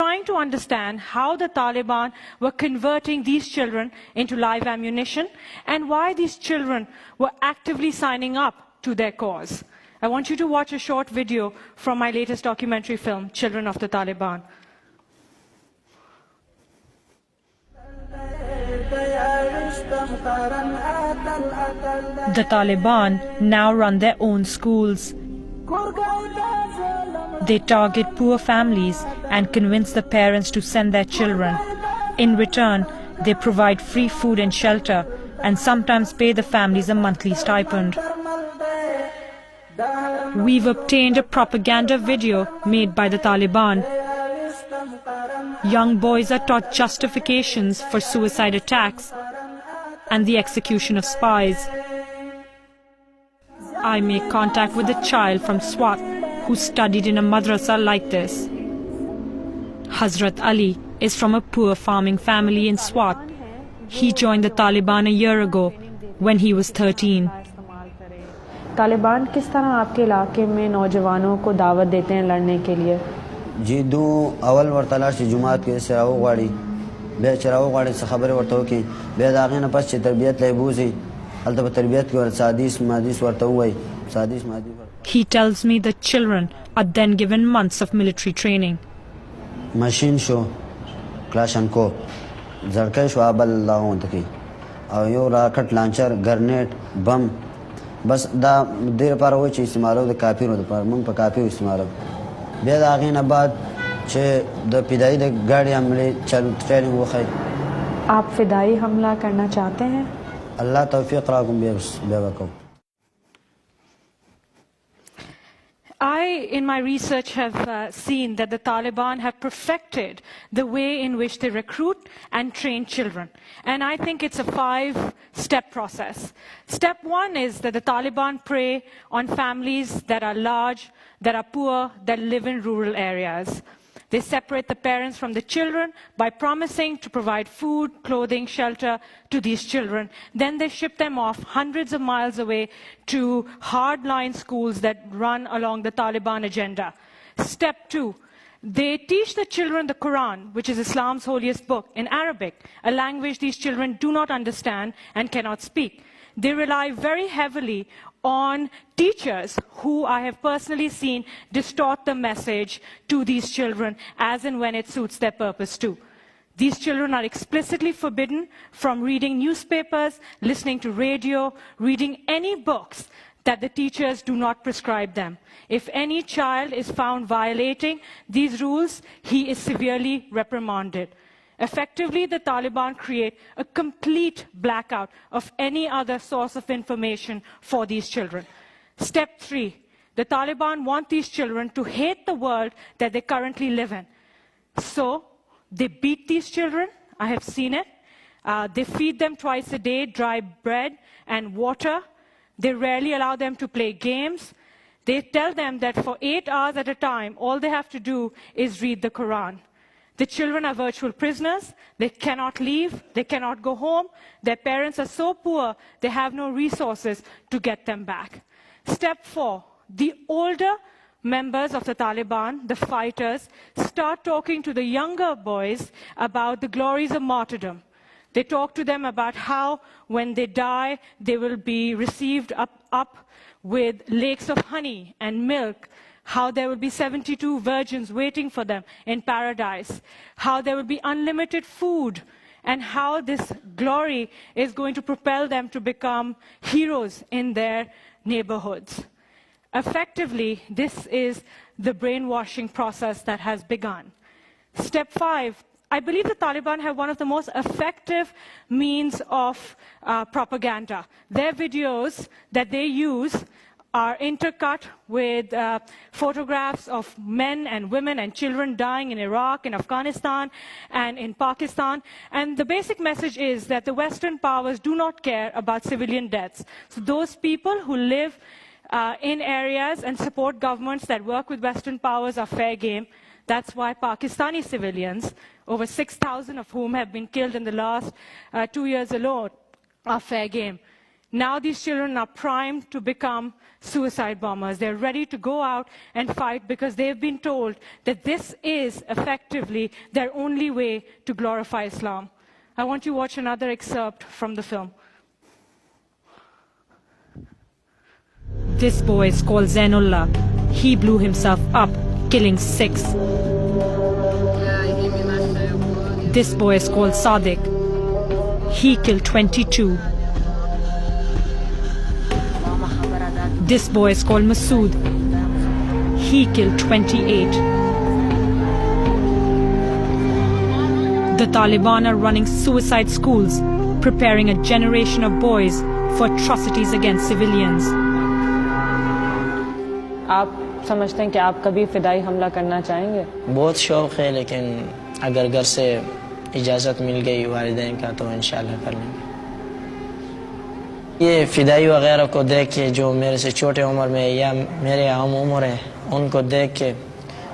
trying to understand how the Taliban were converting these children into live ammunition and why these children were actively signing up to their cause. I want you to watch a short video from my latest documentary film, Children of the Taliban. The Taliban now run their own schools. They target poor families and convince the parents to send their children. In return, they provide free food and shelter and sometimes pay the families a monthly stipend. We've obtained a propaganda video made by the Taliban. Young boys are taught justifications for suicide attacks and the execution of spies. I make contact with a child from Swat who studied in a madrasa like this. Hazrat Ali is from a poor farming family in Swat. He joined the Taliban a year ago when he was 13. Taliban किस तरह आपके इलाके में नौजवानों को दावत देते हैं लड़ने के लिए? जी दो अवल वर्तलाश जुमात के सराव गाड़ी बे चराव गाड़ी से खबर वर्तो की बे दागे न पस तरबियत लेबूसी अलतब तरबियत के सादिस मादिस वर्तो हुई सादिस मादी. He tells me the children are then given months of military training. Machine show Klashenko Zarkai शो अबल लाऊं तकी और यो रॉकेट लॉन्चर ग्रेनेड बम बस दा देर पर वो चीज इस्तेमाल हो काफी हो पर मन पर काफी इस्तेमाल हो बेद आगे न बाद छे द पिदाई द गाड़ी हमले चल ट्रेनिंग वो खाई. आप फिदाई हमला करना चाहते हैं? अल्लाह तौफीक राकुम बेवकूफ. I, in my research, have seen that the Taliban have perfected the way in which they recruit and train children. And I think it's a 5-step process. Step 1 is that the Taliban prey on families that are large, that are poor, that live in rural areas. They separate the parents from the children by promising to provide food, clothing, shelter to these children. Then they ship them off hundreds of miles away to hardline schools that run along the Taliban agenda. Step 2, they teach the children the Quran, which is Islam's holiest book, in Arabic, a language these children do not understand and cannot speak. They rely very heavily on teachers who I have personally seen distort the message to these children as and when it suits their purpose too. These children are explicitly forbidden from reading newspapers, listening to radio, reading any books that the teachers do not prescribe them. If any child is found violating these rules, he is severely reprimanded. Effectively, the Taliban create a complete blackout of any other source of information for these children. Step 3, the Taliban want these children to hate the world that they currently live in. So, they beat these children. I have seen it. They feed them twice a day, dry bread and water. They rarely allow them to play games. They tell them that for 8 hours at a time, all they have to do is read the Quran. The children are virtual prisoners. They cannot leave. They cannot go home. Their parents are so poor, they have no resources to get them back. Step 4, the older members of the Taliban, the fighters, start talking to the younger boys about the glories of martyrdom. They talk to them about how when they die, they will be received up with lakes of honey and milk, how there will be 72 virgins waiting for them in paradise, how there will be unlimited food, and how this glory is going to propel them to become heroes in their neighborhoods. Effectively, this is the brainwashing process that has begun. Step 5, I believe the Taliban have one of the most effective means of propaganda. Their videos that they use are intercut with photographs of men and women and children dying in Iraq, in Afghanistan, and in Pakistan. And the basic message is that the Western powers do not care about civilian deaths. So those people who live in areas and support governments that work with Western powers are fair game. That's why Pakistani civilians, over 6,000 of whom have been killed in the last 2 years alone, are fair game. Now these children are primed to become suicide bombers. They're ready to go out and fight because they've been told that this is effectively their only way to glorify Islam. I want you to watch another excerpt from the film. This boy is called Zainullah. He blew himself up, killing 6. This boy is called Sadiq. He killed 22. This boy is called Masood. He killed 28. The Taliban are running suicide schools, preparing a generation of boys for atrocities against civilians. आप समझते हैं कि आप कभी फिदाई हमला करना चाहेंगे? बहुत शौक़ है, लेकिन अगर घर से इजाज़त मिल गई वालिदैन का तो इंशाल्लाह कर लेंगे। ये फ़िदाई वग़ैरह को देख के जो मेरे से छोटे उम्र में या मेरे आम उम्र हैं, उनको देख के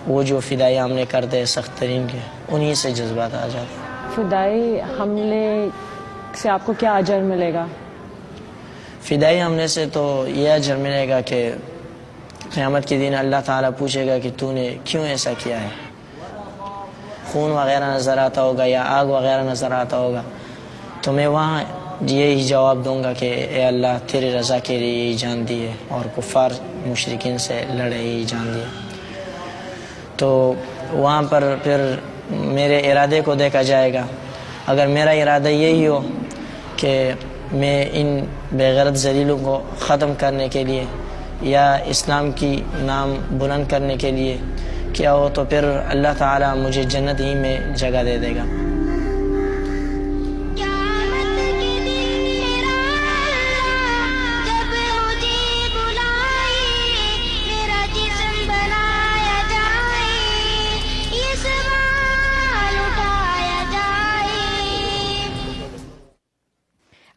वो जो फ़िदाई हमले करते हैं सख्त तरीन के, उन्हीं से जज्बात आ जाते हैं। फिदाई हमले से आपको क्या अजर मिलेगा? फ़िदाई हमले से तो ये अजर मिलेगा कि क़यामत के दिन अल्लाह ताला पूछेगा कि तूने क्यों ऐसा किया है। खून वग़ैरह नज़र आता होगा या आग वग़ैरह नज़र आता होगा, तो मैं वहाँ यही जवाब दूंगा कि ए अल्लाह तेरी रज़ा के लिए यही जान दी है और कुफ़ार मुशरिकीन से लड़े यही जान दिया। तो वहाँ पर फिर मेरे इरादे को देखा जाएगा। अगर मेरा इरादा यही हो कि मैं इन बेगैरत ज़लीलों को ख़त्म करने के लिए या इस्लाम की नाम बुलंद करने के लिए क्या हो, तो फिर अल्लाह ताला मुझे जन्नत ही में जगह दे देगा।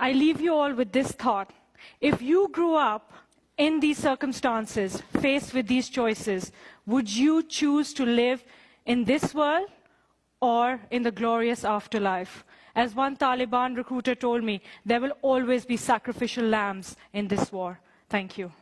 I leave you all with this thought. If you grew up in these circumstances, faced with these choices, would you choose to live in this world or in the glorious afterlife? As one Taliban recruiter told me, there will always be sacrificial lambs in this war. Thank you.